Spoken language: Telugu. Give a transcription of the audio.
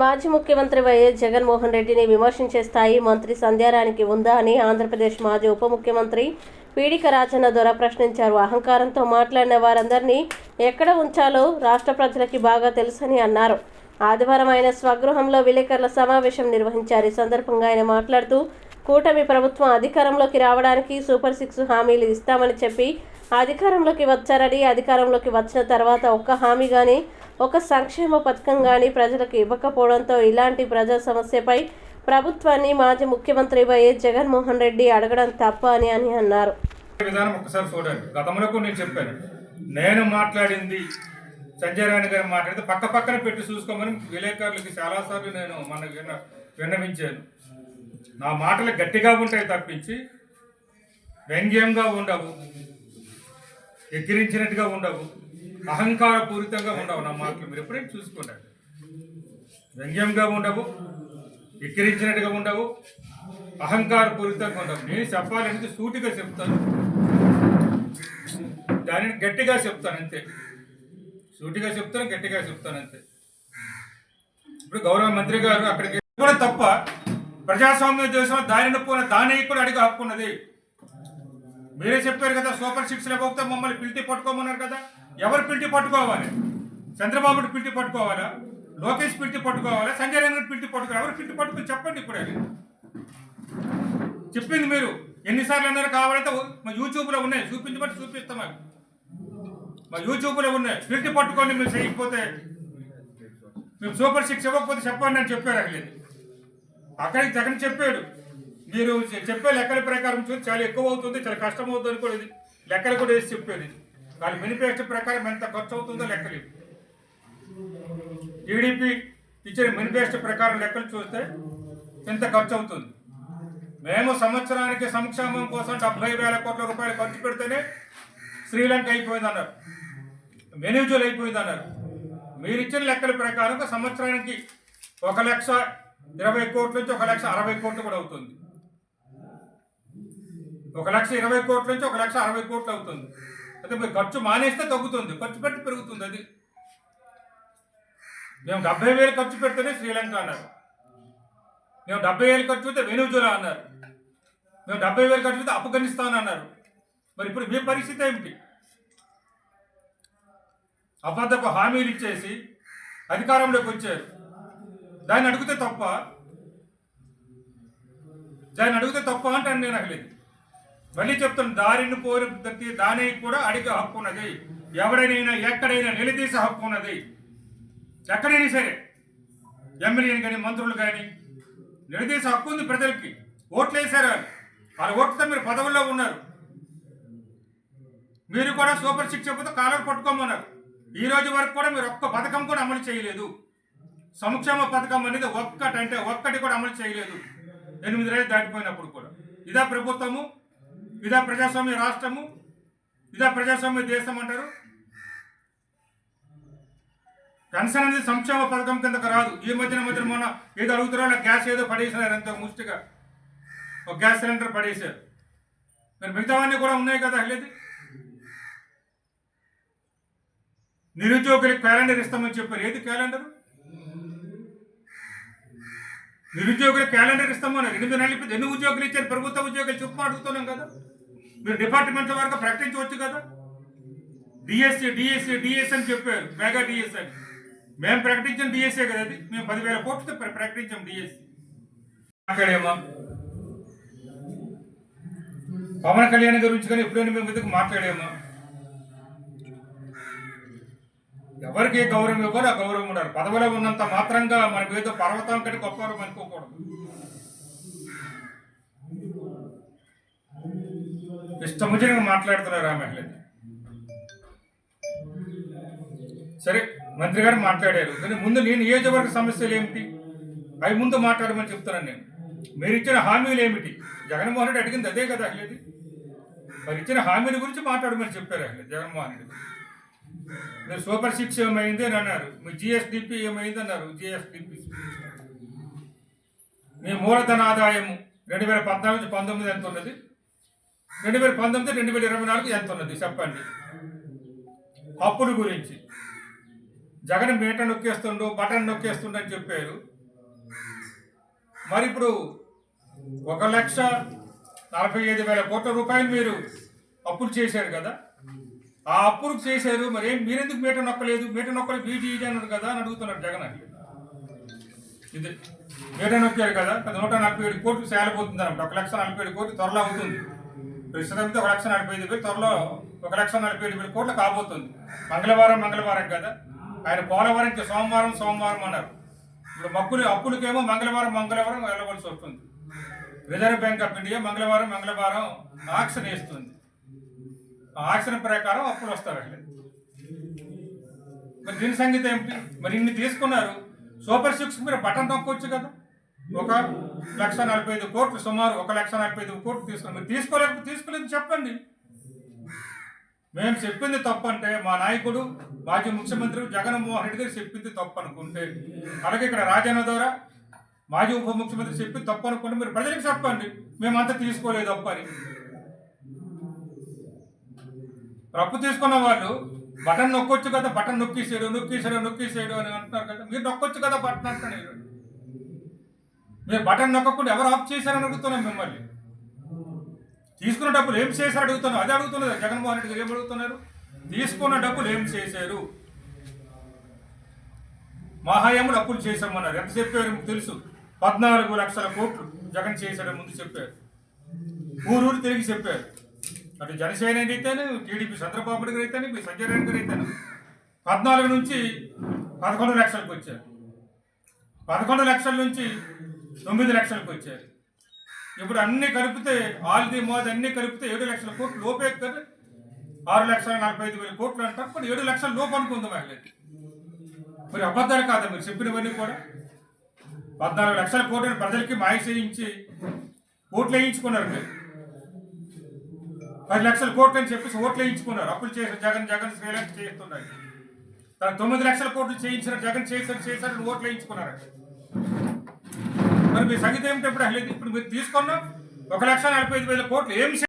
మాజీ ముఖ్యమంత్రి వైఎస్ జగన్మోహన్ రెడ్డిని విమర్శించే స్థాయి మంత్రి సంధ్యారాణికి ఉందా అని ఆంధ్రప్రదేశ్ మాజీ ఉప ముఖ్యమంత్రి పీడిక రాజన్న ద్వారా ప్రశ్నించారు. అహంకారంతో మాట్లాడిన వారందరినీ ఎక్కడ ఉంచాలో రాష్ట్ర ప్రజలకి బాగా తెలుసని అన్నారు. ఆదివారం ఆయన స్వగృహంలో విలేకరుల సమావేశం నిర్వహించారు. ఈ సందర్భంగా ఆయన మాట్లాడుతూ కూటమి ప్రభుత్వం అధికారంలోకి రావడానికి సూపర్ 6 హామీలు ఇస్తామని చెప్పి అధికారంలోకి వచ్చారని, అధికారంలోకి వచ్చిన తర్వాత ఒక్క హామీ కానీ ఒక సంక్షేమ పథకం కానీ ప్రజలకు ఇవ్వకపోవడంతో ఇలాంటి ప్రజా సమస్యపై ప్రభుత్వాన్ని మాజీ ముఖ్యమంత్రి వైఎస్ జగన్మోహన్ రెడ్డి అడగడం తప్ప అని అన్నారు. విధానం ఒకసారి చూడండి. గతంలో నేను చెప్పాను, నేను మాట్లాడింది సంజయ్ రాణి గారు మాట్లాడితే పక్కన పెట్టి చూసుకోమని విలేకరులకి చాలాసార్లు నేను విన్నవించాను. నా మాటలు గట్టిగా ఉంటాయి తప్పించి వ్యంగ్యంగా ఉండవు, ఎక్కిరించినట్టుగా ఉండవు, అహంకారపూరితంగా ఉండవు. నా మాటలు మీరు ఎప్పుడైనా చూసుకోండి. వ్యంగ్యంగా ఉండవు, ఎక్కిరించినట్టుగా ఉండవు, అహంకారపూరితంగా ఉండవు. నేను చెప్పాలనేది సూటిగా చెప్తాను, దానిని గట్టిగా చెప్తాను అంతే. సూటిగా చెప్తాను, గట్టిగా చెప్తాను అంతే. ఇప్పుడు గౌరవ మంత్రి గారు అక్కడికి కూడా తప్ప ప్రజాస్వామ్య దేశంలో దారిని పోయిన దాని కూడా అడిగి హక్కున్నది. మీరే చెప్పారు కదా, సూపర్ 6 లేకపోతే మమ్మల్ని పిలిచి పట్టుకోమన్నారు కదా. ఎవరు పిలిచి పట్టుకోవాలి? చంద్రబాబుని పిలిచి పట్టుకోవాలా? లోకేష్ పిలిచి పట్టుకోవాలా? సంజయ్ రాణి పిలిచి పట్టుకోవాలి? ఎవరు పిలిచి పట్టుకుని చెప్పండి. ఇప్పుడే చెప్పింది మీరు ఎన్నిసార్లు అన్నారు. కావాలంటే మా యూట్యూబ్లో ఉన్నాయి, చూపించబట్టి చూపిస్తాం. మా యూట్యూబ్లో ఉన్నాయి, పిలిచి పట్టుకోండి. మీరు చేయకపోతే, మీరు సూపర్ 6 ఇవ్వకపోతే చెప్పండి అని చెప్పారు. అక్కడికి జగన్ చెప్పాడు, మీరు చెప్పే లెక్కల ప్రకారం చూసి చాలా ఎక్కువ అవుతుంది, చాలా కష్టం అవుతుంది కూడా. ఇది లెక్కలు కూడా వేసి చెప్పాడు. వాళ్ళ మేనిఫెస్టో ప్రకారం ఎంత ఖర్చు అవుతుందో లెక్కలు, టీడీపీ ఇచ్చిన మేనిఫెస్టో ప్రకారం లెక్కలు చూస్తే ఎంత ఖర్చు అవుతుంది. మేము సంవత్సరానికి సంక్షేమం కోసం 70,000 కోట్ల రూపాయలు ఖర్చు పెడితేనే శ్రీలంక అయిపోయిందన్నారు, వెనిజులా అయిపోయిందన్నారు. మీరు ఇచ్చిన లెక్కల ప్రకారం సంవత్సరానికి 1,20,000 కోట్ల నుంచి 1,60,000 కోట్లు కూడా అవుతుంది. 1,20,000 కోట్ల నుంచి 1,60,000 కోట్లు అవుతుంది. అయితే మీరు ఖర్చు మానేస్తే తగ్గుతుంది, ఖర్చు పెట్టి పెరుగుతుంది. అది మేము 70,000 ఖర్చు పెడితేనే శ్రీలంక అన్నారు, మేము 70,000 ఖర్చు పెడితే వెనిజులా అన్నారు, మేము 70,000 ఖర్చు పెడితే ఆఫ్ఘనిస్తాన్ అన్నారు. మరి ఇప్పుడు మీ పరిస్థితి ఏమిటి? అబద్ధపు హామీలు ఇచ్చేసి అధికారంలోకి వచ్చారు. దాన్ని అడిగితే తప్ప, అంటాను నేను. అసలు మళ్ళీ చెప్తాను, దారిని పోయిన ప్రతి దానికి కూడా అడిగే హక్కు ఉన్నది. ఎవడైనా ఎక్కడైనా నిలదీసే హక్కు ఉన్నది. ఎక్కడైనా సరే ఎమ్మెల్యేని కానీ మంత్రులు కానీ నిలదీసే హక్కు ఉంది ప్రజలకి. ఓట్లు వేశారు, వాళ్ళ ఓట్లతో మీరు పదవుల్లో ఉన్నారు. మీరు కూడా సూపర్ 6 చెప్పితే కాలర్ పట్టుకోమన్నారు. ఈ రోజు వరకు కూడా మీరు ఒక్క పథకం కూడా అమలు చేయలేదు. సంక్షేమ పథకం అనేది ఒక్కటి కూడా అమలు చేయలేదు. 8 ఏళ్ళు దాటిపోయినప్పుడు కూడా. ఇదా ప్రభుత్వము? ఇదా ప్రజాస్వామ్య రాష్ట్రము? ఇదా ప్రజాస్వామ్య దేశం అంటారు? పెన్షన్ అనేది సంక్షేమ పథకం కిందకు రాదు. ఈ మధ్యన మొన్న ఏదో అడుగుతారో గ్యాస్ ఏదో పడేసినారు, అంత ముష్టిగా ఒక గ్యాస్ సిలిండర్ పడేశారు. మరి మిగతావన్నీ కూడా ఉన్నాయి కదా. లేదు, నిరుద్యోగులకు క్యాలెండర్ ఇస్తామని చెప్పారు. ఏది క్యాలెండర్? నిరుద్యోగులకు క్యాలెండర్ ఇస్తామన్నారు. 8 నెలలు ఎన్ని ఉద్యోగులు ఇచ్చారు? ప్రభుత్వ ఉద్యోగులు చెప్పు అడుగుతున్నాం కదా. మీరు డిపార్ట్మెంట్ల వరకు ప్రకటించవచ్చు కదా. డిఎస్సి అని చెప్పారు, మెగా డిఎస్సి అని. మేము ప్రకటించిన డిఎస్సీ కదా అది. మేము 10,000 కోట్లతో ప్రకటించాం డిఎస్సి. మాట్లాడేమా పవన్ కళ్యాణ్ గురించి కానీ ఎప్పుడైనా మేము ఎందుకు మాట్లాడేమా? ఎవరికి ఏ గౌరవం ఇవ్వాలి ఆ గౌరవం ఉండాలి. పదవిలో ఉన్నంత మాత్రంగా మనకు ఏదో పర్వతం కంటే గొప్పవారు అనుకోకూడదు. ఇష్టముచ్చినగా మాట్లాడుతున్నారు ఆమె. సరే, మంత్రి గారు మాట్లాడారు, కానీ ముందు నేను నియోజకవర్గ సమస్యలు ఏమిటి అవి ముందు మాట్లాడమని చెప్తున్నాను నేను. మీరు ఇచ్చిన హామీలు ఏమిటి? జగన్మోహన్ రెడ్డి అడిగింది అదే కదా. అసలు మరి ఇచ్చిన హామీల గురించి మాట్లాడమని చెప్పారు జగన్మోహన్ రెడ్డి. మీరు సూపర్ 6 ఏమైంది అని అన్నారు, మీ జిఎస్డిపి ఏమైంది అన్నారు. జిఎస్డిపి మీ మూలధన ఆదాయము 2014-19 ఎంత ఉన్నది? 2019-2024 ఎంత ఉన్నది చెప్పండి. అప్పుల గురించి జగన్ మీటర్ నొక్కేస్తుండు, బటన్ నొక్కేస్తుండు అని చెప్పారు. మరి ఇప్పుడు 1,45,000 కోట్ల రూపాయలు మీరు అప్పులు చేశారు కదా, ఆ అప్పులు చేశారు. మరి ఏం మీరెందుకు మీటర్ నొక్కలేదు? మీటర్ నొక్కలేదు బీజీ అన్నారు కదా అని అడుగుతున్నారు జగన్. అది ఇది మీటర్ నొక్కారు కదా, 147 కోట్లు సేలపోతుంది అన్నమాట. 1,47 కోట్లు త్వరలో అవుతుంది. ప్రస్తుతం 1,45,000, త్వరలో 1,47,000 కోట్లు కాబోతుంది. మంగళవారం కదా, ఆయన పోలవరం సోమవారం అన్నారు. ఇప్పుడు అప్పులకేమో మంగళవారం వెళ్ళవలసి వస్తుంది. రిజర్వ్ బ్యాంక్ ఆఫ్ ఇండియా మంగళవారం ఆక్షన్ వేస్తుంది. ఆ ఆక్షన్ ప్రకారం అప్పులు వస్తారండి. మరి దీని సంగతి ఏమిటి? మరి ఇన్ని తీసుకున్నారు. సూపర్ 6 మీరు బటన్ నొక్కొచ్చు కదా. 1,45,000 కోట్లు, సుమారు 1,45,000 కోట్లు తీసుకున్నారు. మీరు తీసుకోలేదు చెప్పండి. మేము చెప్పింది తప్పు అంటే, మా నాయకుడు మాజీ ముఖ్యమంత్రి జగన్మోహన్ రెడ్డి గారు చెప్పింది తప్పు అనుకుంటే, అలాగే ఇక్కడ రాజన్న ద్వారా మాజీ ఉప ముఖ్యమంత్రి చెప్పింది తప్పు అనుకుంటే మీరు ప్రజలకు చెప్పండి మేమంతా తీసుకోలేదు అప్పు అని. అప్పు తీసుకున్న వాళ్ళు బటన్ నొక్కొచ్చు కదా, బటన్ నొక్కేసాడు అని అంటున్నారు కదా. మీరు నొక్కొచ్చు కదా బటన్ అంటున్నారు. మీరు బటన్ నొక్కకుండా ఎవరు ఆఫ్ చేశారని అడుగుతున్నాం మిమ్మల్ని. తీసుకున్న డబ్బులు ఏం చేశారు అడుగుతున్నారు. అదే అడుగుతున్నారు జగన్మోహన్ రెడ్డి గారు. ఏం అడుగుతున్నారు? తీసుకున్న డబ్బులు ఏం చేశారు? మా హయాంలో అప్పులు చేశామన్నారు. ఎంత చెప్పారు మీకు తెలుసు. 14 లక్షల కోట్లు జగన్ చేశాడని ముందు చెప్పారు. ఊరూరు తిరిగి చెప్పారు. అటు జనసేన అయితేనే, టీడీపీ చంద్రబాబు గారు అయితేనే, మీ సంజయ్ రెడ్డి గారు అయితేనే 14 నుంచి 11 లక్షలకు వచ్చారు. 11 లక్షల నుంచి 9 లక్షలకు వచ్చారు. ఇప్పుడు అన్ని కలిపితే అన్ని కలిపితే 7 లక్షల కోట్లు లోపే కదా. 6,45,000 కోట్లు అంటారు. మరి 7 లక్షల లోపు అనుకుందాం వాళ్ళకి. మరి అబద్ధాలు కాదా మీరు చెప్పినవన్నీ కూడా? 14 లక్షల కోట్లని ప్రజలకి మాయ చేయించి ఓట్లు వేయించుకున్నారు. మీరు 10 లక్షల కోట్లు అని చెప్పేసి ఓట్లు వేయించుకున్నారు. అప్పులు చేశారు జగన్ శ్రీలంక చేస్తున్నారు. 9 లక్షల కోట్లు చేయించిన జగన్ చేశారని ఓట్లు వేయించుకున్నారు. మరి మీ సంగతి ఏమిటి? ఇప్పుడు మీరు తీసుకున్నాం 1,45,000 కోట్లు ఏం